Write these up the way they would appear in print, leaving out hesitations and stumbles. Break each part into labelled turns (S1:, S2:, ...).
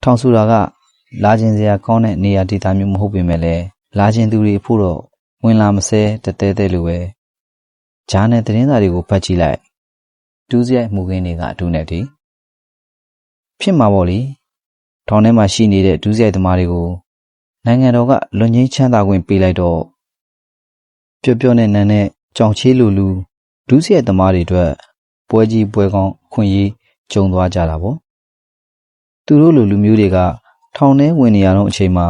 S1: ထောင်ဆူတာကလာခြင်းစရာကောင်းတဲ့နေရာဒေသမျိုးမဟုတ်ပေမဲ့လည်းလာခြင်းသူတွေအဖို့တော့ဝင်လာမစဲတတဲတဲလိုပဲဂျားနဲ့သတင်းစာတွေကိုဖတ်ကြည့်လိုက်ဒူးစရိုက်မှုခင်းတွေကအတူနဲ့တည်းဖြစ်မှာပေါ့လေထောင်ထဲမှာရှိနေတဲ့ဒူးစရိုက်သမားတွေကိုနိုင်ငံတော်ကလွန်ငင်းချမ်းသာခွင့်ပေးလိုက်တော့ပျော့ပျော့နဲ့နန်းနဲ့ကြောင်ချေးလူဒူးစရိုက်သမားတွေအတွက်ပွဲကြီးပွဲကောင်းခွင့်ရေးကျုံသွားကြတာပေါ့သူတို့လူမျိုးတွေကထောင်ထဲဝင်နေရတော့အချိန်မှာ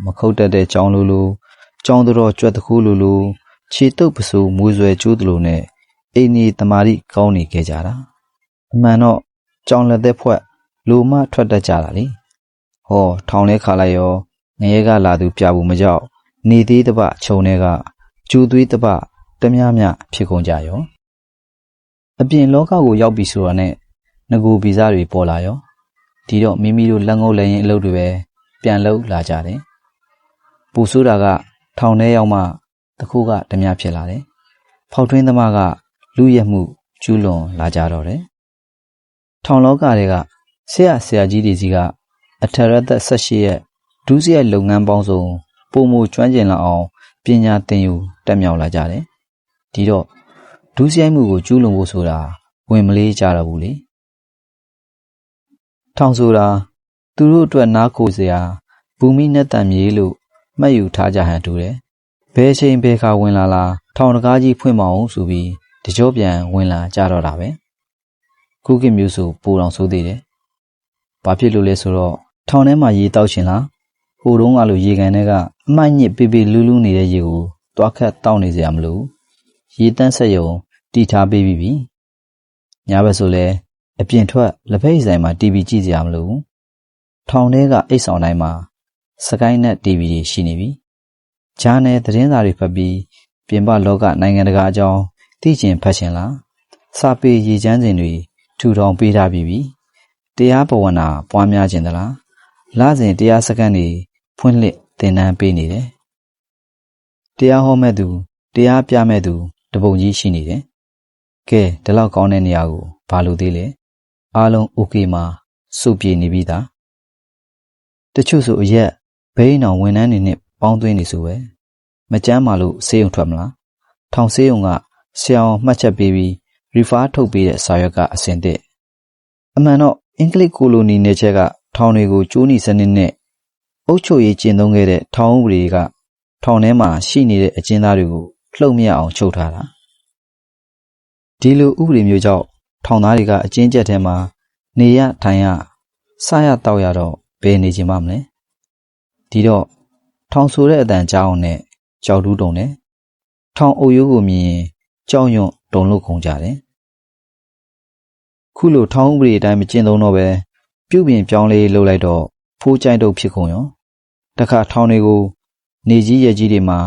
S1: မခုတ်တက်တဲ့ကြောင်ကြောင်တော်ကြွက်တခုခြေတုပ်ပစိုးမွေးဆွဲကျိုးတလို့နဲ့အိမ်ကြီးတမာရီကောင်းနေခဲ့ကြတာအမှန်တော့ကြောင်လက်သက်ဖွဲ့လိုမထွက်တတ်ကြတာလေဟောထောင်ထဲခါလိုက်ရောငရဲကလာသူပြဘူးမကြောက်နေသေးတပခြုံတွေကကျူသွေးတပတမြမြဖြစ်ကုန်ကြရောအပြင်လောကကိုရောက်ပြီဆိုတာနဲ့ငကိုဗီဇတွေပေါ်လာရောဒီတော့မိမိတို့လက်ငုပ်လက်ရင်အလုပ်တွေပဲပြန်လုပ်လာကြတယ်ပူဆိုးတာကထောင်ထဲရောက်မှတခုကဓမြဖြစ်လာတယ်ဖောက်ထွင်းသမားကလူရက်မှုကျူးလွန်လာကြတော့တယ်ထောင်လောကတွေကဆရာကြီးတွေစီကအထရသက်18ရက်ဒုစရိုက်လုပ်ငန်းပေါင်းစုံပုံမကျွမ်းကျင်လာအောင်ပညာသင်ယူတက်မြောက်လာကြတယ်ဒီတော့ဒုစရိုက်မှုကိုကျူးလွန်ဖို့ဆိုတာဝင်မလေးကြတော့ဘူးလေထောင်ဆိုတာသူတို့အတွက်နားခိုစရာဘူမိနဲ့တန်မြေလို့မှတ်ယူထားကြဟန်တူတယ်ဘယ်ချိန်ဘယ်ခါဝင်လာထောင်တကားကြီးဖွင့်မအောင်ဆိုပြီးတကြောပြန်ဝင်လာကြတော့တာပဲခုခေတ်မျိုးဆိုပိုတော်ဆိုးသေးတယ်ဘာဖြစ်လို့လဲဆိုတော့ထောင်ထဲမှာရေတောက်ရှင်လားဟိုတုန်းကလိုရေကန်ထဲကအမိုက်ညစ်ပေလူးနေတဲ့ရေကိုတွားခတ်တောက်နေစရာမလိုရေတန်းဆက်ယုံတီထားပေးပြီညဘက်ဆိုလဲအပြင်ထွက်လက်ဖက်ဆိုင်မှာ TV ကြည့်စရာမလိုဘူးထောင်ထဲကအိတ်ဆောင်တိုင်းမှာစကိုင်းနဲ့ TV တွေရှိနေပြီဂျာနယ်သတင်းစာတွေဖတ်ပြီးပြင်ပလောကနိုင်ငံတကာအကြောင်းသိချင်ဖတ်ချင်လားစာပေရေချမ်းစဉ်တွေထူထောင်ပေးထားပြီတရားဘဝနာပွားများခြင်းသလားလစဉ်တရားစခန်းတွေဖွင့်လှစ်သင်တန်းပေးနေတယ်တရားဟောမဲ့သူတရားပြမဲ့သူတပုံကြီးရှိနေတယ်ကဲဒီလောက်ကောင်းတဲ့နေရာကိုဘာလို့သေးလဲအားလုံး okay မှာစုပြေနေပြီသားတချို့ဆိုအရက်ဘိန်းအောင်ဝန်ထမ်းတွေနဲ့ပေါင်းသွင်းနေဆိုပဲမကြမ်းပါလို့ဆေးရုံထွက်မလားထောင်ဆေးရုံကဆရာအောင်မှတ်ချက်ပေးပြီး refer ထုတ်ပေးတဲ့စာရွက်ကအစင်တဲ့အမှန်တော့အင်္ဂလိပ်ကိုလိုနီနယ်ချက်ကထောင်တွေကိုကျိုးနီစနစ်နဲ့အုပ်ချုပ်ရေးကျင့်သုံးခဲ့တဲ့ထောင်ဥပဒေကထောင်ထဲမှာရှိနေတဲ့အကျဉ်းသားတွေကိုလှုပ်မရအောင်ချုပ်ထားတာဒီလိုဥပဒေမျိုးကြောင့်ထောင်သားတွေကအကျဉ်းကျက်ထဲမှာနေရထိုင်ရစားရတောက်ရတော့ဘယ်နေချင်မှမလဲဒီတော့ထောင်ဆိုတဲ့အတန်ကြောင်းနဲ့ကြောက်တူးတုံနဲ့ထောင်အုပ်ရိုးကိုမြင်ရင်ကြောက်ရွံ့တုန်လို့ခုန်ကြတယ်ခုလိုထောင်ဥပဒေအတိုင်းမကျင့်သုံးတော့ပဲပြုပြင်ပြောင်းလဲလုပ်လိုက်တော့ဖိုးကြိုက်တော့ဖြစ်ကုန်ရောတခါထောင်တွေကိုနေကြီးရဲကြီးတွေမှာ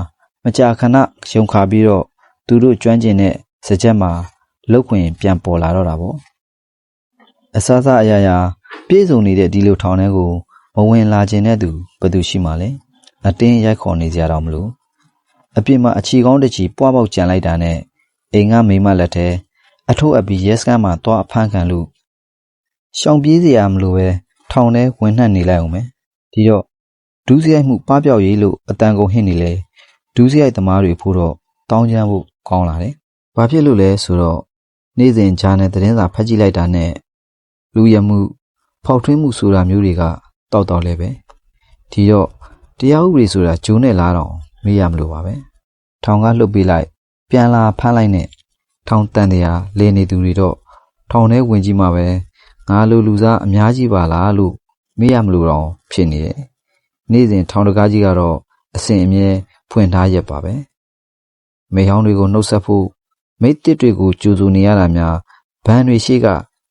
S1: မကြာခဏရုံခါပြီးတော့သူတို့ကျွမ်းကျင်တဲ့စကြက်မှာလုတ်ခွင်ပြန်ပေါ်လာတော့တာပေါ့အစစအရာရာပြည့်စုံနေတဲ့ဒီလိုထောင်ထဲကိုမဝင်လာခြင်းတဲ့သူဘယ်သူရှိမှလဲအတင်းရိုက်ခေါ်နေကြတော့မလို့အပြင်မှာအခြေကောင်းတချီပွားပေါက်ကြံလိုက်တာနဲ့အိမ်ကမိမလက်ထဲအထုပ်အပ်ပြီးရဲစခန်းမှာသွားအဖမ်းခံလို့ရှောင်ပြေးစရာမလိုပဲထောင်ထဲဝင်နှံ့နေလိုက်အောင်မယ်ဒီတော့ဒူးစရိုက်မှုပပျောက်ရေးလို့အတန်ကုန်ဟစ်နေလေဒူးစရိုက်သမားတွေဖို့တော့တောင်းချမ်းဖို့ကောင်းလာတယ်ဘာဖြစ်လို့လဲဆိုတော့နေ့စဉ်ဂျာနယ်သတင်းစာဖတ်ကြည့်လိုက်တာနဲ့လူရမှုဖောက်ထွင်းမှုဆိုတာမျိုးတွေကတောက်လဲပဲဒီတော့တရားဥပဒေဆိုတာဂျိုးနဲ့လားတော့မေးရမလို့ပါပဲထောင်ကလှုပ်ပေးလိုက်ပြန်လာဖမ်းလိုက်နဲ့ထောင်တန်တရားလဲနေသူတွေတော့ထောင်ထဲဝင်ကြည့်မှပဲငါလိုလူစားအများကြီးပါလားလို့မေးရမလို့တော့ဖြစ်နေတယ်နေ့စဉ်ထောင်တကားကြီးကတော့အစဉ်အမြဲဖွင့်ထားရက်ပါပဲမိဟောင်းတွေကိုနှုတ်ဆက်ဖို့မိတ်တစ်တွေကိုကြိုးစုနေရတာများဘန်းတွေရှိက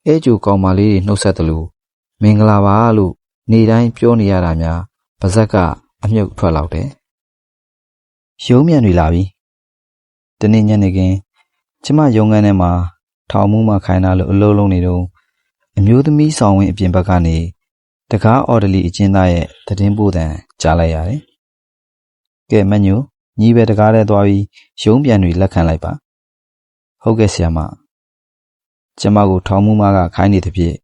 S1: အဲကြိုကောင်မလေးတွေနှုတ်ဆက်တယ်လို့မင်္ဂလာပါလို့နေတိုင်းပြောနေရတာများပါဇက်ကအမြုပ်ထွက်လောက်တယ်ရုံးမြန်တွေလာပြီတနေ့ညနေခင်းကျမရုံးခန်းထဲမှာထောင်မှုမှခိုင်းတာလို့အလုံးလုံးနေတော့အမျိုးသမီးဆောင်ဝင်အပြင်ဘက်ကနေတကားအော်ဒလီအကျဉ်းသားရဲ့သတင်းပို့တံကြားလိုက်ရတယ်ကဲမညိုညီပဲတကားထဲသွားပြီးရုံးပြန်တွေလက်ခံလိုက်ပါဟုတ်ကဲ့ဆရာမကျမကိုထောင်မှုမှကခိုင်းနေသဖြင့်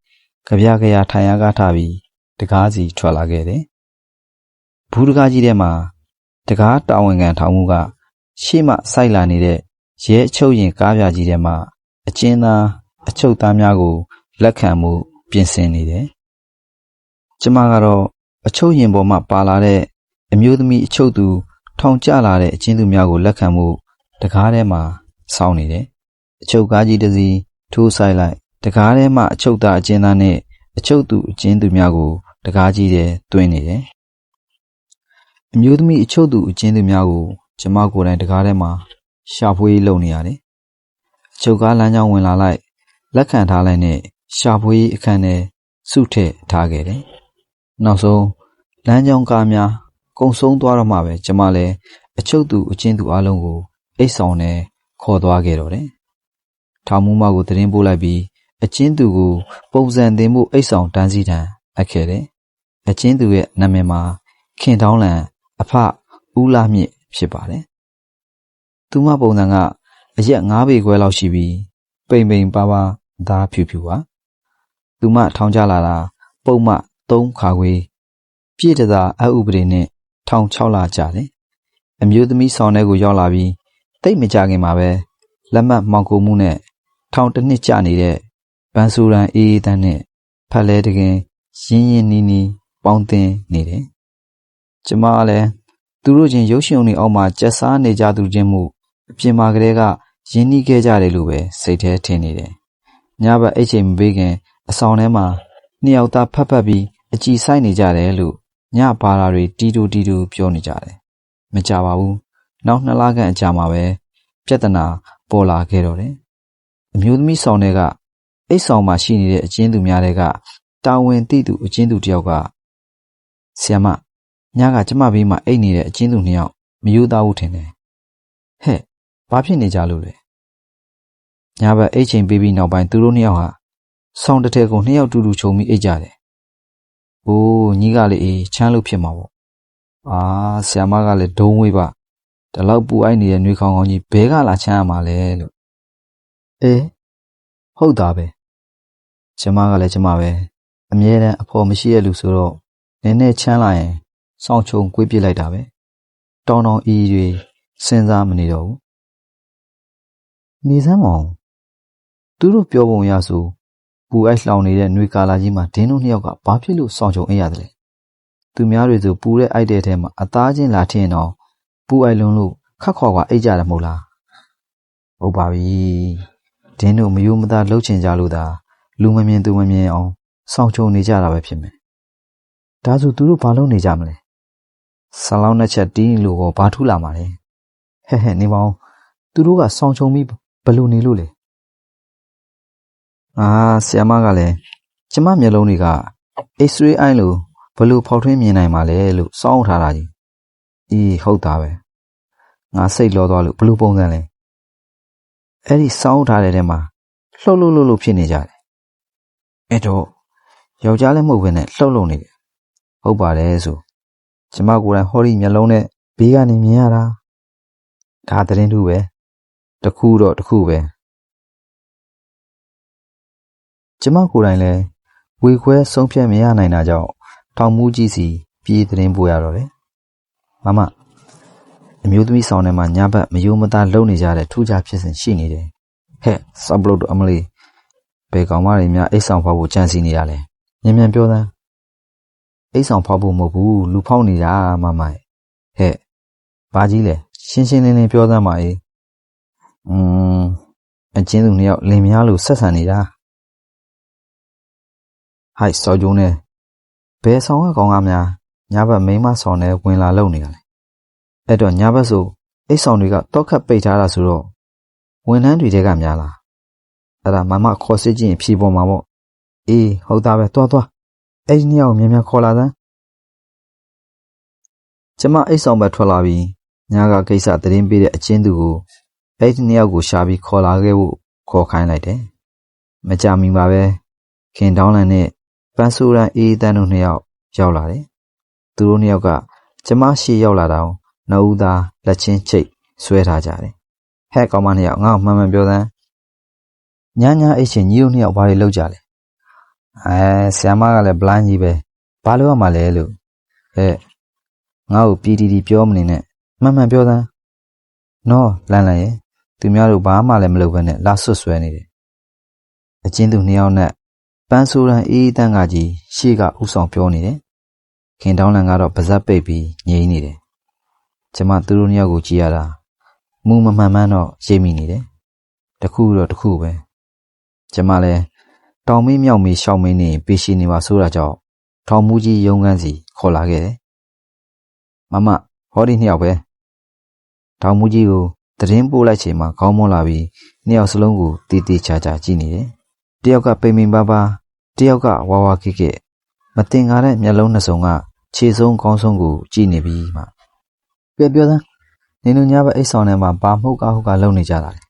S1: ကြပြကြရထိုင်ရကားထားပြီး တကားစီထွက်လာခဲ့တယ်ဘူးတကားကြီးထဲမှာတကားတာဝန်ခံထောင်မှုကရှေ့မှစိုက်လာနေတဲ့ရဲအချုပ်ရင်ကားပြကြီးထဲမှာအကျဉ်းသားအချုပ်သားများကိုလက်ခံမှုပြင်ဆင်နေတယ်ကျမကတော့အချုပ်ရင်ပေါ်မှာပါလာတဲ့အမျိုးသမီးအချုပ်သူထောင်ကျလာတဲ့အကျဉ်းသူများကိုလက်ခံမှုတကားထဲမှာစောင့်နေတယ်အချုပ်ကားကြီးတစ်စီးထိုးဆိုင်လိုက်တကားထဲမှာအချုပ်သားအကျဉ်းသားနဲ့အချုပ်သူအကျဉ်းသူများကိုတကားကြီးထဲတွင်းနေတယ်အမျိုးသမီးအချုပ်သူအကျဉ်းသူများကိုကျမကိုယ်တိုင်တကားထဲမှာရှာဖွေလုပ်နေရတယ်အချုပ်ကားလမ်းကြောင်းဝင်လာလိုက်လက်ခံထားလိုက်နဲ့ရှာဖွေအခန်းထဲစုထည့်ထားခဲ့တယ်နောက်ဆုံးလမ်းကြောင်းကားများကုံဆုံးသွားတော့မှပဲကျမလည်းအချုပ်သူအကျဉ်းသူအလုံးကိုအိတ်ဆောင်နဲ့ခေါ်သွားခဲ့တော့တယ်ထောင်မှုမကိုသတင်းပို့လိုက်ပြီးအကျဉ်းသူကိုပုံစံတင်မှုအိတ်ဆောင်တန်းစီထံအပ်ခဲ့တယ်အကျဉ်းသူရဲ့နာမည်မှာခင်တောင်းလန်အဖဦးလာမြင့်ဖြစ်ပါတယ်သူမပုံစံကအရက်9ပေခွဲလောက်ရှိပြီးပိန်ပိန်ပါပါသားဖြူဖြူပါသူမထောင်ကြလာတာပုံမှ3ခါခွေပြည့်တသာအဥပဒေနဲ့ထောင်6လကြာတယ်အမျိုးသမီးဆောင်ထဲကိုရောက်လာပြီးတိတ်မကြခင်မှာပဲလက်မှတ်မှောင်ခိုမှုနဲ့ထောင်တစ်နှစ်ကြာနေတဲ့ဗန်ဆူရန်အေးအေးတန်းနဲ့ဖက်လဲတကင်ရင်းရင်းနီးနီးပေါင်းတင်နေတယ်ကျမကလည်းသူတို့ချင်းရုပ်ရှင်ုံတွေအောက်မှာကြက်စားနေကြသူချင်းမှုအပြင်မှာကလေးကရင်းနှီးခဲ့ကြတယ်လို့ပဲစိတ်ထဲထင်နေတယ်ညဘက်အိတ်ချိန်မပေးခင်အဆောင်ထဲမှာနှစ်ယောက်သားဖက်ဖက်ပြီးအကြည်ဆိုင်နေကြတယ်လို့ညပါလာတွေတီတူပြောနေကြတယ်မကြပါဘူးနောက်2လခန့်အကြာမှာပဲပြဿနာပေါ်လာခဲ့တော့တယ်အမျိုးသမီးဆောင်တွေကအိတ်ဆောင်မှာရှိနေတဲ့အကျဉ်းသူများတွေကတာဝန်သိသူအကျဉ်းသူတယောက်ကဆရာမညကကျမဘေးမှာအိတ်နေတဲ့အကျဉ်းသူ2ယောက်မယူသားဘူးထင်တယ်ဟဲ့ဘာဖြစ်နေကြလို့လဲညဘက်အိတ်ချိန်ပေးပြီးနောက်ပိုင်းသူတို့2ယောက်ဟာဆောင်တစ်ထည်ကို2ယောက်တူတူခြုံပြီးအိတ်ကြတယ်အိုးညီကလေးအေးချမ်းလို့ဖြစ်မှာပေါ့အာဆရာမကလည်းဒုံးဝေးပါဒီလောက်ပူအိုက်နေတဲ့နှွေးခေါင်းကောင်းကြီးဘဲကလာချမ်းရမှာလဲလို့အေးဟုတ်တာပဲကျမကလည်းကျမပဲအမြဲတမ်းအဖော်မရှိရလူဆိုတော့နည်းနည်းချမ်းလာရင်စောင့်ချုံကွေးပြစ်လိုက်တာပဲတောင်းအီတွေစဉ်းစားမနေတော့ဘူးနေစမ်းမအောင်သူတို့ပြောပုံရဆိုပူအိုက်လှောင်နေတဲ့နှွေကာလာကြီးမှာဒင်းတို့2ယောက်ကဘာဖြစ်လို့စောင့်ချုံအိပ်ရတယ်လဲသူများတွေဆိုပူတဲ့အိုက်တဲ့ထဲမှာအသားချင်းလာထင်းတော့ပူအိုက်လွန်းလို့ခက်ခွာခွာအိပ်ကြတယ်မဟုတ်လားဟုတ်ပါပြီဒင်းတို့မယိုးမသားလှုပ်ချင်ကြလို့သာလူမမြင်သူမမြင်အောင်စောင့်ချုံနေကြတာပဲဖြစ်မယ်ဒါဆိုသူတို့ဘာလုပ်နေကြမလဲဆလောင်းနှစ်ချက်တီးလို့ကောဘာထူလာမှာလဲဟဲ့နေပါဦးသူတို့ကစောင့်ချုံပြီးဘယ်လိုနေလို့လဲဆရာမကလည်းကျမမျက်လုံးတွေက X-ray အိုင်းလို့ဘယ်လိုဖောက်ထွင်းမြင်နိုင်မှာလဲလို့စောင့်ထားတာကြီးအေးဟုတ်တာပဲငါစိတ်လောသွားလို့ဘယ်လိုပုံစံလဲအဲ့ဒီစောင့်ထားတဲ့ထဲမှာလှုပ်လို့ဖြစ်နေကြတယ်အဲ့တော့ယောက်ျားလည်းမဟုတ်ဘဲနဲ့လှုပ်နေတယ်ဟုတ်ပါတယ်ဆိုကျမကိုယ်တိုင်ဟောဒီမျက်လုံးနဲ့ဘေးကနေမြင်ရတာဒါသတင်းတူပဲတခုတော့တခုပဲကျမကိုယ်တိုင်လည်းဝေခွဲဆုံးဖြတ်မရနိုင်တာကြောင့်ထောင်မှုကြီးစီပြေးသတင်းပို့ရတော့တယ်မမအမျိုးသမီးဆောင်ထဲမှာညဘက်မယိုးမသားလုံနေကြတဲ့ထူးခြားဖြစ်စဉ်ရှိနေတယ်ဟဲ့ဆော့ဘလို့တို့အမလီဘယ်ကောင်မတွေများအိတ်ဆောင်ဖောက်ဖို့ကြံစီနေရလဲမြန်ပြောသမ်းအိတ်ဆောင်ဖောက်ဖို့မဟုတ်ဘူးလူဖောက်နေတာမမဟဲ့ဘာကြီးလဲရှင်းလင်းပြောသမ်းပါအေးအကျဉ်းသူ2ယောက်လင်မယားလို့ဆက်ဆံနေတာဟိုက်စော်ကျုံးနဲ့ဘယ်ဆောင်ကကောင်ကများညဘက်မိန်းမဆောင်နဲ့ဝင်လာလုံနေရလဲအဲ့တော့ညဘက်ဆိုအိတ်ဆောင်တွေကတောက်ခတ်ပိတ်ထားတာဆိုတော့ဝန်ထမ်းတွေတဲကများလားအဲ့ဒါမမခေါ်စစ်ကြည့်ရင်ဖြေပေါ်မှာပေါ့အေးဟုတ်တာပဲသွားအဲ့ဒီ2ယောက်မြန်ခေါ်လာသမ်းကျမအိတ်ဆောင်ဘက်ထွက်လာပြီးညကကိစ္စသတင်းပေးတဲ့အချင်းသူကိုအဲ့ဒီ2ယောက်ကိုရှာပြီးခေါ်လာခဲ့ဖို့ခေါ်ခိုင်းလိုက်တယ်မကြမီပါပဲခင်တောင်းလန်နဲ့ပန်းဆိုရန်အေးတန်းတို့2ယောက်ရောက်လာတယ်သူတို့2ယောက်ကကျမရှေ့ရောက်လာတော့နှစ်ဦးသားလက်ချင်းချိတ်ဆွဲထားကြတယ်ဟဲ့ကောင်မ2ယောက်ငါ့ကိုမှန်ပြောသမ်းညအိတ်ချင်းညီတို့2ယောက်ဘာတွေလုပ်ကြလဲဆရာမကလည်းဘလိုင်းကြီးပဲဘ ဘာလို့ရမှာလဲလို့ဟဲ့ငါ့ကိုပြည်တီပြောမနေနဲ့မှန်မှန်ပြောသမ်းနော်လန်ရဲ့သူများတို့ဘာမှလည်းမလုပ်ဘဲနဲ့လာဆွတ်ဆွဲနေတယ်အချင်းသူနှစ်ယောက်နဲ့ပန်းဆိုးရန်အေးတန်းကကြီးရှေ့ကဥဆောင်ပြောနေတယ်ခင်တောင်းလန်ကတော့ပါဇက်ပိတ်ပြီးငြိမ်နေတယ်ကျမသူတို့နှစ်ယောက်ကိုကြည့်ရတာမူမမှန်မှန်းတော့ရိပ်မိနေတယ်တခုတော့တခုပဲကျမလည်းတောင်မေးမြောက်မေးရှောက်မေးနေပေးရှိနေပါဆိုတာကြောင့်ထောင်မူကြီးရုံးခန်းစီခေါ်လာခဲ့တယ်မမဟောဒီနှစ်ယောက်ပဲထောင်မူကြီးကိုသတင်းပို့လိုက်ချိန်မှာခေါင်းမောလာပြီးနှစ်ယောက်စလုံးကိုတီးတီးချာချာကြည့်နေတယ်တယောက်ကပိန်ပိန်ပါပါတယောက်ကဝါဝါခိခိမတင်ကားတဲ့မျက်လုံးနှစ်စုံကခြေဆုံးခေါင်းဆုံးကိုကြည့်နေပြီးမှပြောသမ်းနင်တို့ညဘက်အိတ်ဆောင်ထဲမှာဘာမှုတ်ကားဟုတ်ကလုံနေကြတာလဲ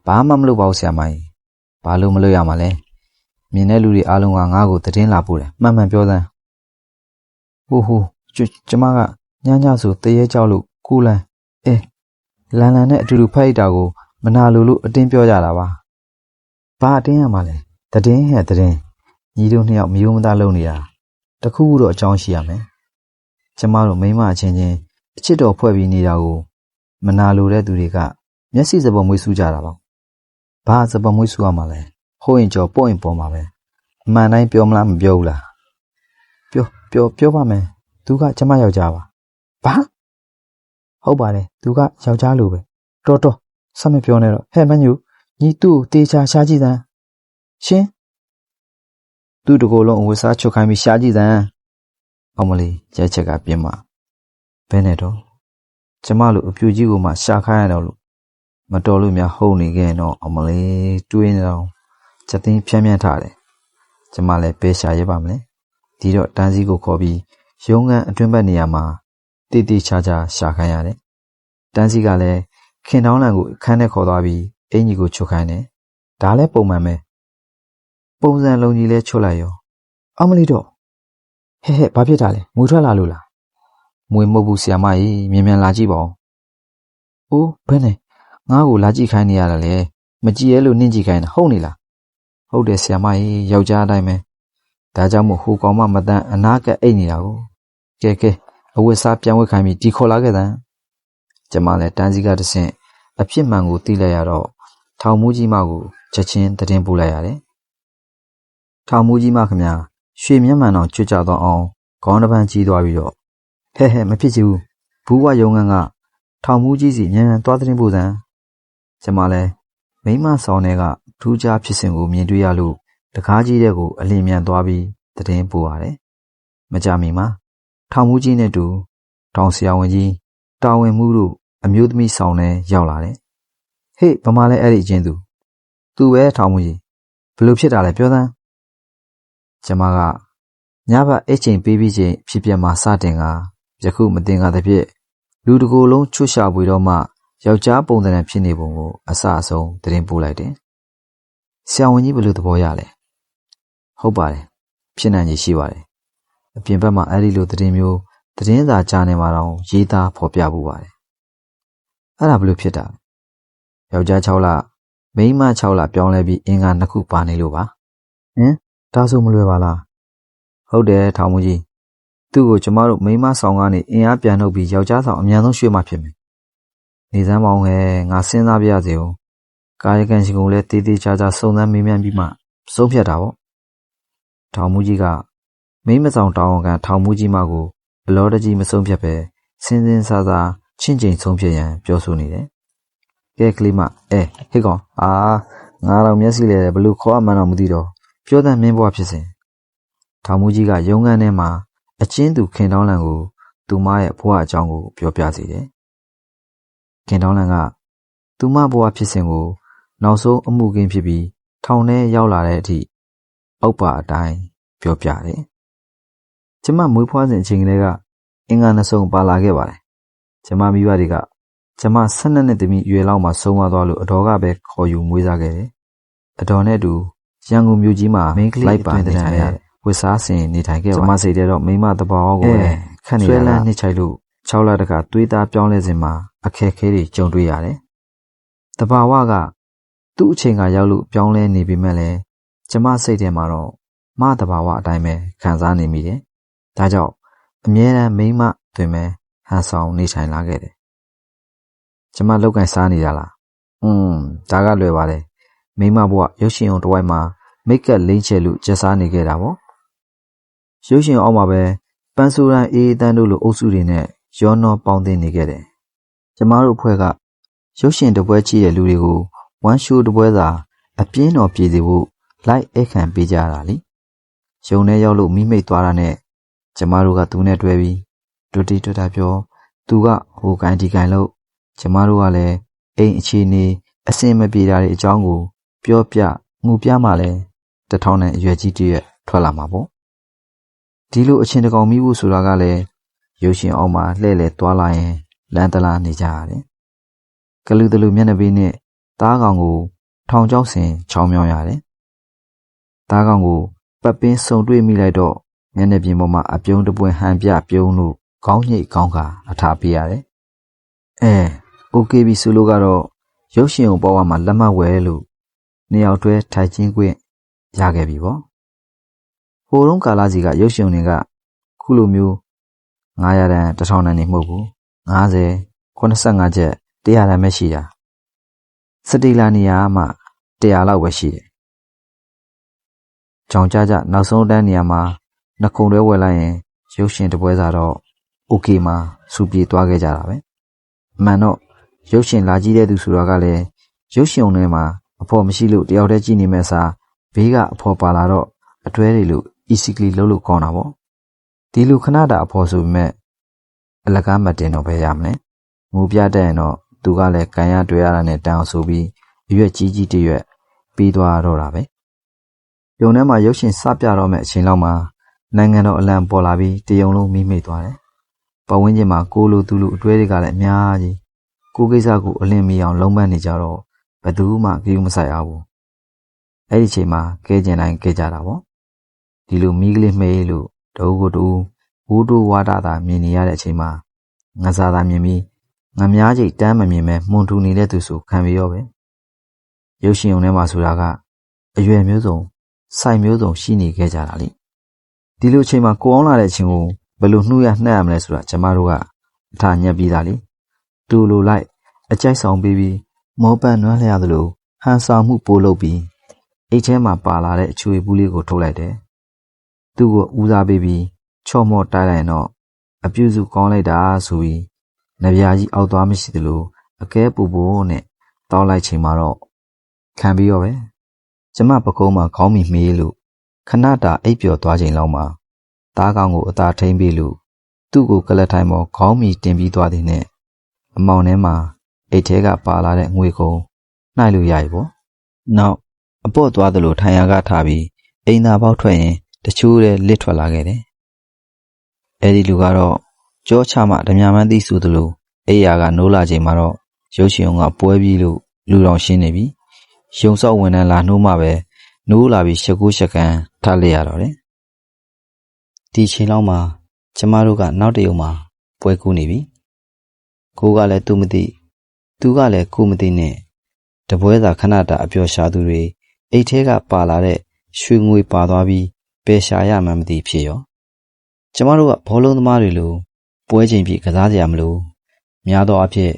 S1: ဘာမှမလုပ်ပါဘူးဆရာမကြီးဘာလို့မလုပ်ရမှာလဲမြင်တဲ့လူတွေအားလုံးကငါ့ကိုသတင်းလာပို့တယ်မှန်မှန်ပြောသမ်းဟိုကျမကညဆိုတရေကြောက်လို့ကူလန်လန်နဲ့အတူတူဖိုက်တာကိုမနာလို့အတင်းပြောကြတာပါဘာအတင်းရမှာလဲသတင်းဟဲ့သတင်းညီတို့နှစ်ယောက်မယုံမသားလုပ်နေတာတခုခုတော့အကြောင်းရှိရမယ်ကျမတို့မိမအချင်းချင်းအချစ်တော်ဖွဲ့ပြီးနေတာကိုမနာလိုတဲ့သူတွေကမျက်စိစပေါ်မွေးဆူးကြတာပါဘာစပေါ်မွေးဆူးရမှာလဲဟိုးရင်ကြော်ပေါ့ရင်ပေါ်မှာပဲအမှန်တိုင်းပြောမလားမပြောဘူးလားပြောပါမယ်သူကကျမယောက်ျားပါဘာဟုတ်ပါတယ်သူကယောက်ျားလိုပဲတော်ဆက်မပြောနဲ့တော့ဟဲ့မညူညီသူ့ကိုတေချာရှားကြည့်စမ်းရှင်သူ့တကိုယ်လုံးအဝတ်စားချုပ်ခိုင်းပြီးရှားကြည့်စမ်းအောင်မလေးရဲချက်ကပြင်းမှာဘယ်နဲ့တော့ကျမလိုအပြူကြီးကိုမှရှာခိုင်းရတော့လို့မတော်လို့များဟုတ်နေခဲ့တော့အောင်မလေးတွေးနေတော့ချက်သိန်းဖြန်းထားတယ်ကျမလည်းပဲရှာရပါမလဲဒီတော့တန်းစည်းကိုခေါ်ပြီးရုံးခန်းအတွင်းဘက်နေရာမှာတိတိချာချာရှာခိုင်းရတယ်တန်းစည်းကလည်းခင်တောင်းလန်ကိုအခန်းထဲခေါ်သွားပြီးအင်ကြီးကိုချုပ်ခိုင်းတယ်ဒါလည်းပုံမှန်ပဲပုံစံလုံးကြီးလဲချွတ်လိုက်ရောအောင်မလီတော့ဟဲ့ဘာဖြစ်တာလဲမွေထွက်လာလို့လားမွေမဟုတ်ဘူးဆရာမကြီးမြန်လာကြည့်ပါဦးအိုးဘယ်နဲ့ငါ့ကိုလာကြည့်ခိုင်းနေရတာလေမကြည့်ရဲလို့နင့်ကြည့်ခိုင်းတာဟုတ်နေလားဟုတ်တယ်ဆရာမကြီးယောက်ျားအတိုင်းပဲဒါကြောင့်မို့ဟိုကောင်မမတန်းအနာကအိတ်နေတာကိုကဲအဝတ်စားပြန်ဝတ်ခိုင်းပြီးဒီခေါ်လာခဲ့တဲ့ကျမလည်းတန်းစီကတဆင့်အဖြစ်မှန်ကိုသိလိုက်ရတော့ထောင်မူကြီးမကိုချက်ချင်းသတင်းပို့လိုက်ရတယ်ထောင်မူကြီးမခင်ဗျာရွှေမျက်မှန်တော်ကျွတ်ကြတော့အောင်ခေါင်းတစ်ပန်းကြီးသွားပြီးတော့ဟဲ့မဖြစ်ချင်ဘူးဘူးဝရုံငန်းကထောင်မူကြီးစီမြန်သွားသတင်းပို့စမ်းကျမလည်းမိမဆောင်ထဲကထူးခြားဖြစ်စဉ်ကိုမြင်တွေ့ရလို့တကားကြီးတဲ့ကိုအလင်းမြန်သွားပြီးသတင်းပို့ရတယ်မကြမီမှာထောင်မူကြီးနဲ့တူထောင်ဆရာဝန်ကြီးတာဝန်မှုတို့အမျိုးသမီးဆောင်ထဲရောက်လာတယ်ဟေ့ဗမာလဲအဲ့ဒီအချင်းသူပဲထောင်မူကြီးဘလို့ဖြစ်တာလဲပြောသမ်းကျမကညဘက်အိတ်ချိန်ပေးပြီးချိန်ဖြစ်ပြမှာစတင်ကယခုမတင်ကားတဲ့ဖြစ်လူတကိုယ်လုံးချွတ်ရှာပွေတော့မှယောက်ျားပုံစံဖြစ်နေပုံကိုအစအဆုံးသတင်းပို့လိုက်တယ်ဆရာဝန်ကြီးဘလို့သဘောရလဲဟုတ်ပါတယ်ဖြစ်နိုင်ခြေရှိပါတယ်အပြင်ဘက်မှာအဲ့ဒီလိုသတင်းမျိုးသတင်းစာကြားနေမှာတော့ရေးသားဖော်ပြပူပါတယ်အဲ့ဒါဘလို့ဖြစ်တာယောက်ျား6လမိန်းမ6လပြောင်းလဲပြီးအင်္ဂါ2ခုပါနေလို့ပါဒါဆိုမလွယ်ပါလားဟုတ်တယ်ထောင်မူကြီးသူ့ကိုကျမတို့မိန်းမဆောင်ကနေအင်အားပြန်ထုတ်ပြီးယောက်ျားဆောင်အမြန်ဆုံးရွှေ့မှဖြစ်မယ်နေစမ်းပေါင်းဟဲ့ငါစဉ်းစားပြရစေဦးကာယကံရှင်ကိုလည်းတေးသေးချာချာစုံစမ်းမေးမြန်းပြီးမှဆုံးဖြတ်တာပေါ့ထောင်မူကြီးကမိန်းမဆောင်တောင်းဝန်ခံထောင်မူကြီးမကိုဘလောတကြီးမဆုံးဖြတ်ပဲစဉ်းစားစားချင့်ချိန်ဆုံးဖြတ်ရန်ပြောဆိုနေတယ်ကဲကလေးမဟေ့ကောင်ငါတော့မျက်စိလဲဘလို့ခေါ်မှန်းတော့မသိတော့ပြောတဲ့မင်းဘွားဖြစ်စဉ်ထောင်မူကြီးကရုံးခန်းထဲမှာအချင်းသူခင်တောင်းလန်ကိုသူမရဲ့ဘွားအကြောင်းကိုပြောပြစေတယ်ခင်တောင်းလန်ကသူမဘွားဖြစ်စဉ်ကိုနောက်ဆုံးအမှုကင်းဖြစ်ပြီးထောင်ထဲရောက်လာတဲ့အထိအောက်ပါအတိုင်းပြောပြတယ်ကျမမွေးဖွားစဉ်အချိန်ကလေးကအင်္ဂါနှစ်စုံပါလာခဲ့ပါတယ်ကျမမိဘတွေကကျမ12နှစ်သမီးရွယ်လောက်မှဆုံးမသွားလို့အတော်ကပဲခေါ်ယူမွေးစားခဲ့တယ်အတော်နဲ့တူရန်ကုန်မြို့ကြီးမှာမိန်းကလေးလိုက်ပါတဲ့ဝစ်စားစင်နေထိုင်ခဲ့ပါကျမစိတ်ထဲတော့မိမတဘာဝကိုခန့်နေရဆွဲလန်းနှစ်ချိုက်လို့6လတကသွေးသားပြောင်းလဲစဉ်မှာအခက်ခဲတွေကြုံတွေ့ရတယ်တဘာဝကသူ့အချိန်ကရောက်လို့ပြောင်းလဲနေပြီမဲ့လည်းကျမစိတ်ထဲမှာတော့မတဘာဝအတိုင်းပဲခံစားနေမိတယ် ဒါကြောင့်အမြဲတမ်းမိန်းမတွင်ပဲဟန်ဆောင်နေထိုင်လာခဲ့တယ်။ကျမလောက်ကန်စားနေတာလား။ဒါကလွယ်ပါတယ်။မိန်းမဘဝရုပ်ရှင်ရုံတစ်ဝိုက်မှာမိတ်ကပ်လိမ့်ချဲလို့ကျက်စားနေခဲ့တာပေါ့။ရုပ်ရှင်အောက်မှာပဲပန်းဆိုးရန်အေးတန်းတို့လိုအုပ်စုတွေနဲ့ရောနှောပေါင်းသင်းနေခဲ့တယ်။ကျမတို့အဖွဲ့ကရုပ်ရှင်တစ်ပွဲကြည့်တဲ့လူတွေကိုဝမ်းရှိုးတစ်ပွဲသာအပြင်းတော်ပြေစေဖို့လိုက်အိတ်ခံပေးကြတာလေ။ရုံထဲရောက်လို့မိမိတ်သွားတာနဲ့ကျမတို့ကသူနဲ့တွဲပြီးတူတီတူတာပြောသူကဟိုကိုင်းဒီကိုင်းလို့ကျမတို့ကလည်းအိမ်အခြေအနေအဆင်မပြေတာတွေအကြောင်းကိုပြောပြငူပြမှလည်း1000နဲ့အရွယ်ကြီးတည်းရဲ့ထွက်လာမှာပေါ့ဒီလိုအချင်းတကောင်မိဖို့ဆိုတာကလည်းရုပ်ရှင်အောက်မှာလှည့်လည်သွားလာရင်လမ်းတလားနေကြရတယ်ကလူတလူမျက်နှာပေးနဲ့သားကောင်ကိုထောင်ချောက်ဆင်ချောင်းမြောင်းရတယ်သားကောင်ကိုပတ်ပင်းစုံတွေ့မိလိုက်တော့မျက်နှာပြင်ပေါ်မှာအပြုံးတပွင့်ဟန်ပြပြုံးလို့ခေါင်းညိတ်ခေါင်းကအထားပေးရတယ်OKB ဆိုလို့ကတော့ရုပ်ရှင်ကိုပေါ်ဝါမှာလက်မှတ်ဝယ်လို့နှစ်ယောက်တွဲထိုင်ချင်းခွင့်ရခဲ့ပြီပေါ့ဟိုတုန်းကာလစီကရုပ်ရှင်တွေကခုလိုမျိုး900တန်း1000တန်းနေမဟုတ်ဘူး50 85ချက်100တန်းပဲရှိတာစတီလာနေရာမှ100လောက်ပဲရှိတယ်ကြောင်ကြကြနောက်ဆုံးတန်းနေရာမှာနှစ်ခုံတွဲဝယ်လိုက်ရင်ရုပ်ရှင်တစ်ပွဲစာတော့ OK မှာစူပြေးသွားခဲ့ကြတာပဲအမှန်တော့ရုပ်ရှင်လာကြည့်တဲ့သူဆိုတာကလည်းရုပ်ရှင်ုံထဲမှာအဖော်မရှိလို့တယောက်တည်းကြည့်နေမဲ့စားဘေးကအဖော်ပါလာတော့အတွဲတွေလို့ easily လုပ်လို့ကောင်းတာပေါ့ဒီလိုခဏတာအဖော်ဆိုပေမဲ့အလကားမတင်တော့ပဲရမလဲငိုပြတတ်ရင်တော့သူကလည်းကန်ရတွေ့ရတာနဲ့တန်အောင်ဆိုပြီးအရွက်ကြီးကြီးတရွက်ပြီးသွားတော့တာပဲရုံထဲမှာရုပ်ရှင်စပြတော့မဲ့အချိန်လောက်မှာနိုင်ငံတော်အလံပေါ်လာပြီးတယုံလုံးမိမိတ်သွားတယ်ပတ်ဝန်းကျင်မှာကိုလိုသူလိုအတွဲတွေကလည်းအများကြီးကိုကိစ္စကိုအလင်းမီအောင်လုံးပန်းနေကြတော့ဘယ်သူမှကြည့်မဆိုင်အောင်ဘူးအဲ့ဒီချိန်မှာကဲကျင်တိုင်းကဲကြတာပေါ့ဒီလိုမီးကလေးမှေးလို့တအုပ်ကိုတူဝိုးတိုးဝါတာသာမြင်နေရတဲ့အချိန်မှာငါစားသာမြင်ပြီးငါများချိတ်တမ်းမမြင်ပဲမှုန်ထူနေတဲ့သူဆိုခံပြီးရောပဲရုပ်ရှင်ုံထဲမှာဆိုတာကအရွယ်မျိုးစုံစိုက်မျိုးစုံရှိနေခဲ့ကြတာလေဒီလိုအချိန်မှာကိုအောင်လာတဲ့အချိန်ကိုဘယ်လိုနှူးရနှက်ရမလဲဆိုတာကျမတို့ကအထညက်ပြီးသားလေတူလိုလိုက်အကြိုက်ဆောင်ပေးပြီးမောပန်းနွမ်းလျရသလိုဟန်ဆောင်မှုပိုးလုပ်ပြီးအိတ်ထဲမှာပါလာတဲ့အချွေဘူးလေးကိုထုတ်လိုက်တယ်သူ့ကိုဦးစားပေးပြီးချော့မော့တိုက်လိုက်တော့အပြုစုကောင်းလိုက်တာဆိုပြီးနဗျာကြီးအောက်သွားမရှိသလိုအကဲပူပူနဲ့တောက်လိုက်ချိန်မှာတော့ခံပြီးရောပဲကျမပကုံးမှာခေါင်းမီမေးလို့ခဏတာအိပ်ပျော်သွားချိန်လောက်မှာသားကောင်ကိုအသာထိန်ပေးလို့သူ့ကိုကလတ်ထိုင်ပေါ်ခေါင်းမီတင်ပြီးသွားတဲ့နဲ့အမောင်ထဲမှာအိတ်ထဲကပါလာတဲ့ငွေကုန်နှိုက်လို့ရပြီပေါ့နောက်အပေါ့သွားသလိုထိုင်ရကထားပြီးအိမ်သာပေါက်ထွက်ရင်တချိုးတဲ့လစ်ထွက်လာခဲ့တယ်အဲ့ဒီလူကတော့ကြောချမှဓမြမန်းသိဆိုသလိုအိယာကနိုးလာချိန်မှာတော့ရုပ်ရှင်ကပွဲပြီးလို့လူတော်ရှင်းနေပြီရုံဆောက်ဝန်ထမ်းလာနှိုးမှပဲနိုးလာပြီးရှက်ကိုရှက်ကန်ထားလိုက်ရတော့တယ်ဒီချိန်လောက်မှာကျမတို့ကနောက်တရုံမှာပွဲကူးနေပြီကိုကလည်းသူမသိသူကလည်းကိုမသိနဲ့တပွဲသာခဏတာအပျော်ရှာသူတွေအိတ်ထဲကပါလာတဲ့ရွှေငွေပါသွားပြီးပယ်ရှာရမှမသိဖြစ်ရောကျမတို့ကဘောလုံးသမားတွေလိုပွဲချိန်ပြည့်ကစားစရာမလိုများသောအားဖြင့်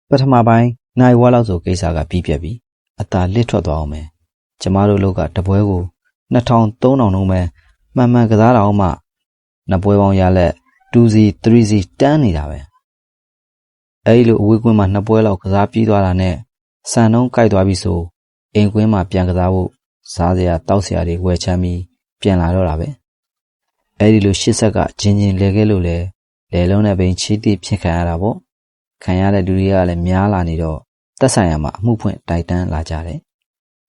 S1: ပထမပိုင်းနိုင်ဝါလောက်ဆိုကိစ္စကပြီးပြက်ပြီအသာလစ်ထွက်သွားအောင်မယ်ကျမတို့လောက်ကတပွဲကို2000 3000လုံးပဲမှန်မှန်ကစားတာအောင်မှနှစ်ပွဲပေါင်းရလက် 2C 3C တန်းနေတာပဲအဲ့လိုအဝေးကွင်းမှာနှစ်ပွဲလောက်ကစားပြီးသွားတာနဲ့စံနှုံးကြိုက်သွားပြီဆိုအိမ်ကွင်းမှာပြန်ကစားဖို့စားစရာတောက်စရာတွေဝယ်ချမ်းပြီးပြန်လာတော့တာပဲအဲ့ဒီလိုရှစ်ဆက်ကဂျင်းဂျင်းလဲခဲ့လို့လေလုံးနဲ့ပင်ချီးတိဖြစ်ခံရတာပေါ့ခံရတဲ့လူတွေကလည်းများလာနေတော့သက်ဆိုင်ရာမှာအမှုဖွင့်တိုက်တန်းလာကြတယ်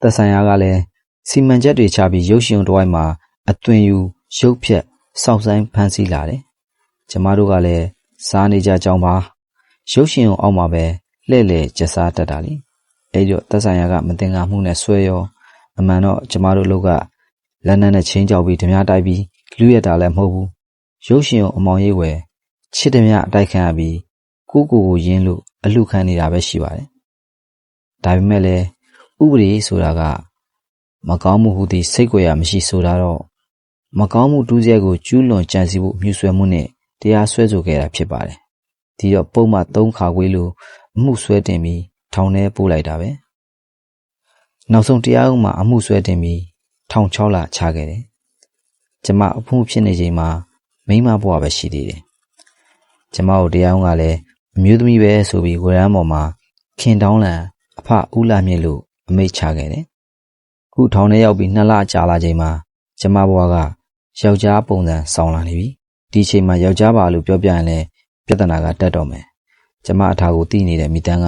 S1: သက်ဆိုင်ရာကလည်းစီမံချက်တွေချပြီးရုပ်ရှင်တစ်ဝိုက်မှာအသွင်ယူရုပ်ဖြက်စောက်ဆိုင်ဖန်ဆီးလာတယ်ကျမတို့ကလည်းစားနေကြကြောင်းပါရုပ်ရှင်အောက်မှာပဲလှည့်လည်ကျစားတတ်တာလေအဲ့တော့သက်ဆိုင်ရာကမတင်ကားမှုနဲ့ဆွဲရောအမှန်တော့ကျမတို့လောက်ကလက်နက်နဲ့ချင်းကြောက်ပြီးဓမြတိုက်ပြီးလူရတာလည်းမဟုတ်ဘူးရုပ်ရှင်အမောင်ရိပ်ဝယ်ချစ်ဓမြအတိုက်ခံရပြီးကိုရင်းလို့အလှခံနေတာပဲရှိပါတယ်ဒါပေမဲ့လည်းဥပဒေဆိုတာကမကောင်းမှုဟူသည့်စိတ်ကြွယ်ရမရှိဆိုတာတော့ မကောင်းမှုတူးစရိုက်ကိုကျူးလွန်ကြံစည်ဖို့မြှူဆွဲမှုနဲ့တရားစွဲဆိုခဲ့တာဖြစ်ပါတယ်။ဒီတော့ပုံမှန်3ခါခွေလို့အမှုဆွဲတင်ပြီးထောင်ထဲပို့လိုက်တာပဲ။နောက်ဆုံးတရားဥပဒေမှာအမှုဆွဲတင်ပြီးထောင်6လချခဲ့တယ်။ကျမအမှုဖြစ်နေချိန်မှာမိန်းမဘဝပဲရှိသေးတယ်။ကျမတို့တရားဥပဒေကလည်းအမျိုးသမီးပဲဆိုပြီးဝရမ်းပေါ်မှာခင်တောင်းလန်အဖဦးလာမြင့်လို့အမိန့်ချခဲ့တယ်။ခုထောင်ထဲရောက်ပြီး2လကြာလာချိန်မှာကျမဘဝကယောက်ျားပုံစံဆောင်လာနေပြီ။ဒီချိန်မှာယောက်ျားပါလို့ပြောပြရင်လည်းပြဿနာကတက်တော့မယ်။ကျမအထာကိုသိနေတဲ့မိတန်းက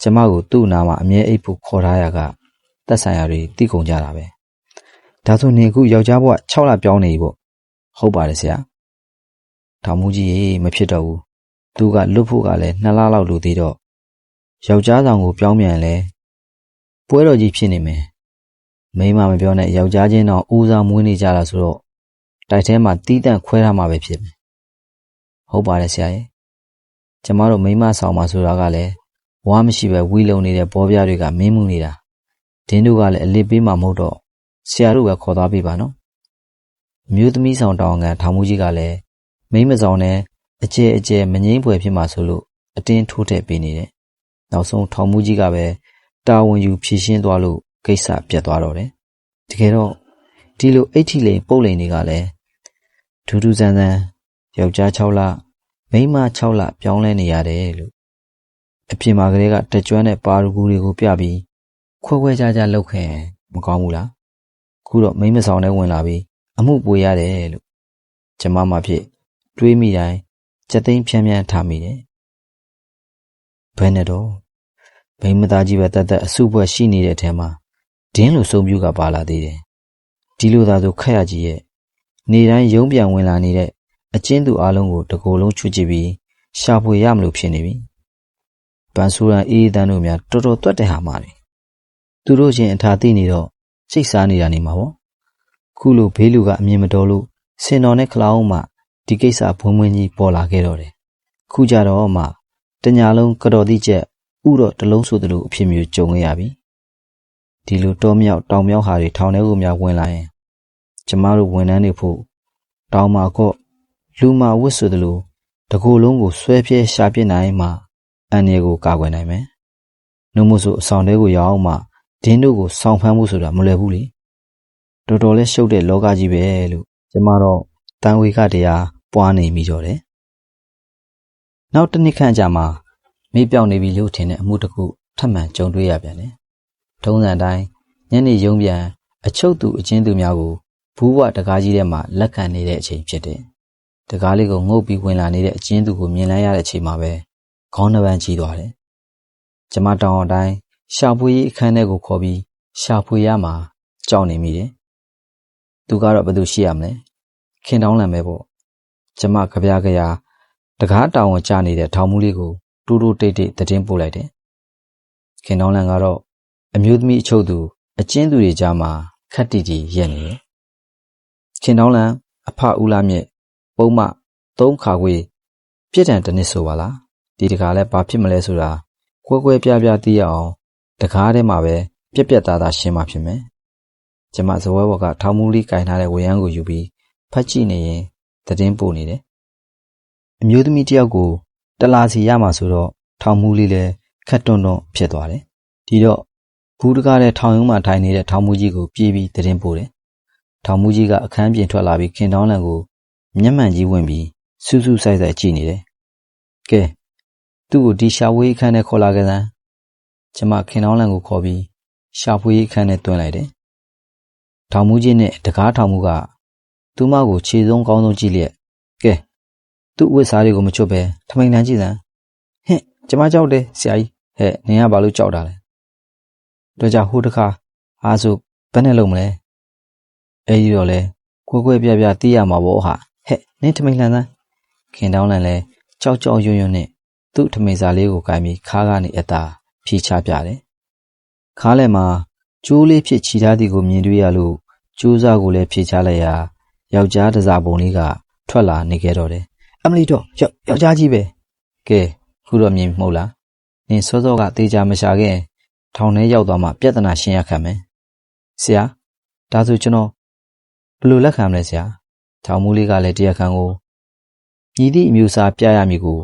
S1: ကျမကိုသူ့နာမှာအမြဲအိပ်ဖို့ခေါ်ထားရကသက်ဆိုင်ရာတွေသိကုန်ကြတာပဲ။ဒါဆိုနေခုယောက်ျားဘဝ6လပြောင်းနေပြီပေါ့။ဟုတ်ပါတယ်ဆရာ။ထောင်မှုကြီးရေမဖြစ်တော့ဘူး။သူကလွတ်ဖို့ကလည်း2လလောက်လိုသေးတော့ယောက်ျားဆောင်ကိုပြောင်းပြန်လဲပွဲတော်ကြီးဖြစ်နေမယ်။မိန်းမမပြောနဲ့ယောက်ျားချင်းတော့ဦးစားမွေးနေကြတာဆိုတော့တိုက်ထဲမှာတီးတန့်ခွဲထားမှာပဲဖြစ်မယ်။ဟုတ်ပါတယ်ဆရာရဲ့။ကျမတို့မိန်းမဆောင်မှာဆိုတာကလည်းဝါမရှိပဲဝီလုံနေတဲ့ဘောပြားတွေကမင်းမှုနေတာ။ဒင်းတို့ကလည်းအလစ်ပေးမှာမဟုတ်တော့ဆရာတို့ပဲခေါ်သွားပေးပါနော်။အမျိုးသမီးဆောင်တောင်းခံထောင်မှုကြီးကလည်းမိန်းမဆောင်နဲ့အကျဲမငိမ့်ဖွယ်ဖြစ်မှာဆိုလို့အတင်းထိုးထည့်ပေးနေတယ်။နောက်ဆုံးထောင်မှုကြီးကပဲတာဝန်ယူဖြည့်ရှင်းသွားလို့ကိစ္စပြတ်သွားတော့တယ်။တကယ်တော့ဒီလိုအိတ်ထီလိန်ပုတ်လိန်တွေကလည်းထူးထူးဆန်းဆန်းယောက်ျား6လမိန်းမ6လပြောင်းလဲနေရတယ်လို့အပြင်မှာကလေးကတကြွတဲ့ပါရဂူတွေကိုပြပြီးခွဲခြားလုပ်ခဲ့မကောင်းဘူးလားခုတော့မိန်းမဆောင်နဲ့ဝင်လာပြီးအမှုပွေရတယ်လို့ကျမမှဖြစ်တွေးမိတိုင်းစက်သိန်းဖြန်းထားမိတယ်ဘယ်နဲ့တော့မိန်းမသားကြီးပဲတတ်အစုပွဲရှိနေတဲ့အထက်မှာဒင်းလိုစုံပြူကပါလာသေးတယ်ဒီလိုသာဆိုခက်ရကြီးရဲ့နေတိုင်းရုံးပြန်ဝင်လာနေတဲ့အချင်းသူအလုံးကိုတကိုယ်လုံးချွတ်ကြည့်ပြီးရှာဖွေရမလို့ဖြစ်နေပြီပန်းဆူရန်အေးတန်းတို့များတော်တော်တွတ်တဲ့ဟာမှနေသူတို့ချင်းအထာသိနေတော့စိတ်စားနေတာနေမှာပေါ့ခုလိုဘေးလူကအမြင်မတော်လို့စင်တော်နဲ့ခလာအောင်မှဒီကိစ္စဘုံမင်းကြီးပေါ်လာခဲ့တော့တယ်ခုကြတော့မှတညာလုံးကတော်တိကျက်ဥတော့တလုံးဆိုသလိုအဖြစ်မျိုးကြုံခဲ့ရပြီဒီလိုတောမြောက်တောင်မြောက်ဟာတွေထောင်ထဲကိုများဝင်လာရင်ကျမတို့ဝန်ထမ်းတွေဖို့တောင်မာကော့လူမာဝတ်ဆိုသလိုတကူလုံးကိုဆွဲပြဲရှာပစ်နိုင်မှအန်ရကိုကာကွယ်နိုင်မယ်နှုတ်မို့ဆိုအဆောင်တဲကိုရောက်မှဒင်းတို့ကိုဆောင်းဖမ်းဖို့ဆိုတာမလွယ်ဘူးလေတော်တော်လေးရှုပ်တဲ့လောကကြီးပဲလို့ကျမတော့တန်ဝေကတရားပွားနေမိကြတယ်နောက်တစ်နှစ်ခန့်ကြာမှမေးပြောင်းနေပြီလို့ထင်တဲ့အမှုတစ်ခုထပ်မံကြုံတွေ့ရပြန်တယ်ထုံးစံတိုင်းညနေရုံးပြန်အချုပ်သူအချင်းသူများကိုဘူးဝတကားကြီးထဲမှာလက်ခံနေတဲ့အချိန်ဖြစ်တယ်တကားလေးကိုငုတ်ပြီးဝင်လာနေတဲ့အချင်းသူကိုမြင်လိုက်ရတဲ့အချိန်မှာပဲခေါင်းနှပန်းကြီးသွားတယ်ကျမတောင်းအတိုင်းရှာဖွေရေးအခန်းထဲကိုခေါ်ပြီးရှာဖွေရမှာကြောက်နေမိတယ်သူကတော့ဘယ်သူရှိရမလဲခင်တောင်းလန်ပဲပေါ့ကျမကြပြားတကားတောင်ကိုကြားနေတဲ့ထောင်မူလေးကိုတူတူတိတ်တိတ်သတင်းပို့လိုက်တယ်ခင်တောင်းလန်ကတော့အမျိုးသမီးအချုပ်သူအကျဉ်းသူတွေကြားမှာခက်တီတီရက်နေတယ်ခင်တောင်းလန်အဖဦးလာမြင့်ပုံမှ3ခါခွေပြစ်ဒဏ်တစ်နှစ်ဆိုပါလားဒီတကားလဲဘာဖြစ်မလဲဆိုတာကွဲပြားသိရအောင်တကားထဲမှာပဲပြက်သားရှင်းမှဖြစ်မယ်ကျမဇဝဲဘော်ကထောင်မူလေးကင်ထားတဲ့ဝရမ်းကိုယူပြီးဖတ်ကြည့်နေရင်သတင်းပို့နေတယ်အမျိုးသမီးတယောက်ကိုတလားစီရမှာဆိုတော့ထောင်မူလေးလည်းခက်တွန်းဖြစ်သွားတယ်ဒီတော့ဘူးတကားတဲ့ထောင်ရုံးမှာထိုင်နေတဲ့ထောင်မူကြီးကိုပြေးပြီးသတင်းပို့တယ်ထောင်မူကြီးကအခန်းပြင်ထွက်လာပြီးခင်တောင်းလန်ကိုမျက်မှန်ကြီးဝင်ပြီးစူးစိုက်ကြည့်နေတယ်ကဲသူ့ကိုဒီရှာဝေးအခန်းထဲခေါ်လာခဲ့စမ်းကျမခင်တောင်းလန်ကိုခေါ်ပြီးရှာဖွေရေးအခန်းထဲတွန်းလိုက်တယ်ထောင်မူကြီးနဲ့တကားထောင်မူကသူမကိုခြေဆုံးကောင်းဆုံးကြည့်လျက်ကဲသူ့ဝတ်စားတွေကိုမချွတ်ပဲထမိန်တန်းကြည့်စမ်းဟင့်ကျမကြောက်တယ်ဆရာကြီးဟဲ့နင်ကဘာလို့ကြောက်တာလဲတော့ကြဟိုတခါအားဆိုဘယ်နဲ့လုံးမလဲအဲဒီတော့လဲကွဲပြားသိရမှာပေါ့ဟာဟဲ့နင်ထမိန်လှန်စမ်းခင်တောင်းလန်လဲကြောက်ရွံ့နဲ့သူ့ထမိန်စာလေးကိုကိုင်ပြီးခါးကနေအသာဖြီးချပြတယ်ခါးလဲမှာကျိုးလေးဖြစ်ချီထားသည်ကိုမြင်တွေ့ရလို့ကျိုးစားကိုလည်းဖြီးချလိုက်ရာယောက်ျားတစားပုံလေးကထွက်လာနေခဲ့တော့တယ်အမလီတော့ယောက်ျားကြီးပဲကဲခုတော့မြင်မဟုတ်လားနင်စောကတေးချာမရှာခဲ့ထောင်ထဲရောက်သွားမှပြဿနာရှင်းရခံမယ်ဆရာဒါဆိုကျွန်တော်ဘယ်လိုလက်ခံမလဲဆရာ ထောင်မူလေးကလည်းတရားခံကိုညီသည့်အမျိုးအစားပြရမည်ကို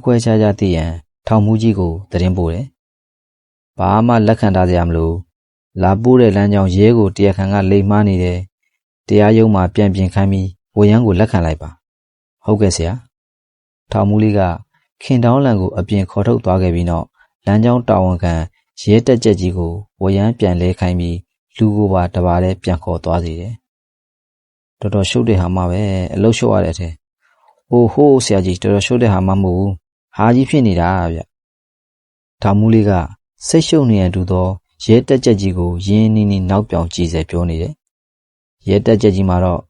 S1: ခွဲခြားသိရန်ထောင်မူကြီးကိုသတင်းပို့တယ်။ဘာမှလက်ခံထားစရာမလိုလာပို့တဲ့လမ်းကြောင်းရဲကိုတရားခံကလိမ်မာနေတယ်။တရားရုံးမှာပြန်ပြင်ခိုင်းပြီးဝန်ရမ်းကိုလက်ခံလိုက်ပါ။ဟုတ်ကဲ့ဆရာ။ထောင်မူလေးကခင်တောင်းလန်ကိုအပြင်ခေါ်ထုတ်သွားခဲ့ပြီးနောက်လမ်းကြောင်းတာဝန်ခံရဲတက်ကြက်ကြီးကိုဝန်ရမ်းပြန်လဲခိုင်းပြီးလူကိုပါတပါးတည်းပြန်ခေါ်သွားစေတယ်။တော်တော်ရှုပ်တဲ့ဟာမှပဲအလုပ်ရှုပ်ရတဲ့အထဲ။ဟိုးဆရာကြီးတော်တော်ရှုပ်တဲ့ဟာမှမဟုတ်ဘူး။ဟာကြီးဖြစ်နေတာဗျ။ထောင်မူလေးကစိတ်ရှုပ်နေရန်တူသောရဲတက်ကြက်ကြီးကိုရင်းနှီးနှီးနောက်ပြောင်ကြည့်စေပြောနေတယ်။ရဲတက်ကြက်ကြီးမှာတော့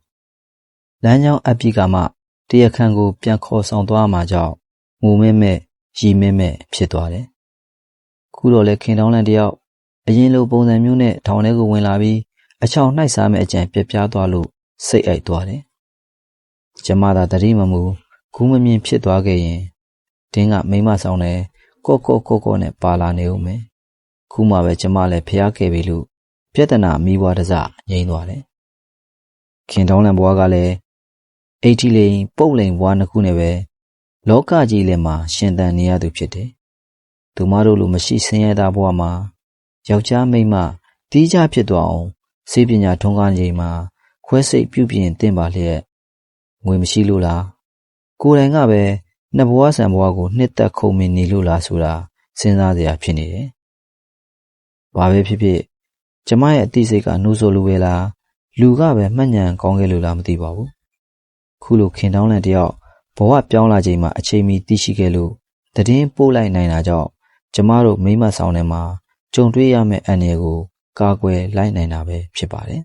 S1: လမ်းကြောင်းအပ်ပြီးကမှတရားခံကိုပြန်ခေါ်ဆောင်သွားမှကြောင့်ငိုမဲမဲ့ရီမဲမဲ့ဖြစ်သွားတယ်။ခုတော့လေခင်တောင်းလန်တယောက်အရင်လိုပုံစံမျိုးနဲ့ထောင်ထဲကိုဝင်လာပြီးအချောင်နှိုက်စားမဲ့အကြံပြပြသွားလို့စိတ်အိုက်သွားတယ်။ကျမသာတတိမမူဂူးမမြင်ဖြစ်သွားခဲ့ရင်တင်းကမိမဆောင်တယ်ကော့နဲ့ပါလာနေဦးမယ်။ခုမှပဲကျမလည်းဖျားခဲ့ပြီလို့ပြဿနာမိဘွားတစငြိမ်းသွားတယ်။ခင်တောင်းလန်ဘွားကလည်းအိတ်တီလိန်ပုတ်လိန်ဘွားနှစ်ခုနဲ့ပဲလောကကြီးလည်းမှာရှင်သန်နေရသူဖြစ်တယ်။သူမတို့လိုမရှိဆင်းရဲသားဘဝမှာယောက်ျားမိန်းမတီးခြားဖြစ်သွားအောင်စေပညာထွန်းကားချိန်မှာခွဲစိတ်ပြုပြင်သင့်ပါလျက်ငွေမရှိလို့လားကိုယ်တိုင်ကပဲနှစ်ဘဝဆံဘဝကိုနှစ်သက်ခုံမင်နေလို့လားဆိုတာစဉ်းစားစရာဖြစ်နေတယ်။ဘာပဲဖြစ်ဖြစ်ကျမရဲ့အသိစိတ်ကနှိုးဆိုလိုပဲလားလူကပဲမှတ်ဉဏ်ကောင်းခဲ့လို့လားမသိပါဘူး။ခုလိုခင်တောင်းလန်တယောက်ဘဝပြောင်းလာချိန်မှာအချိန်မီသိရှိခဲ့လို့သတင်းပို့လိုက်နိုင်တာကြောင့်ကျမတို့မိမဆောင်ထဲမှာကြုံတွေ့ရမယ့်အန္တရာယ်ကိုကာကွယ်လိုက်နိုင်တာပဲဖြစ်ပါတယ်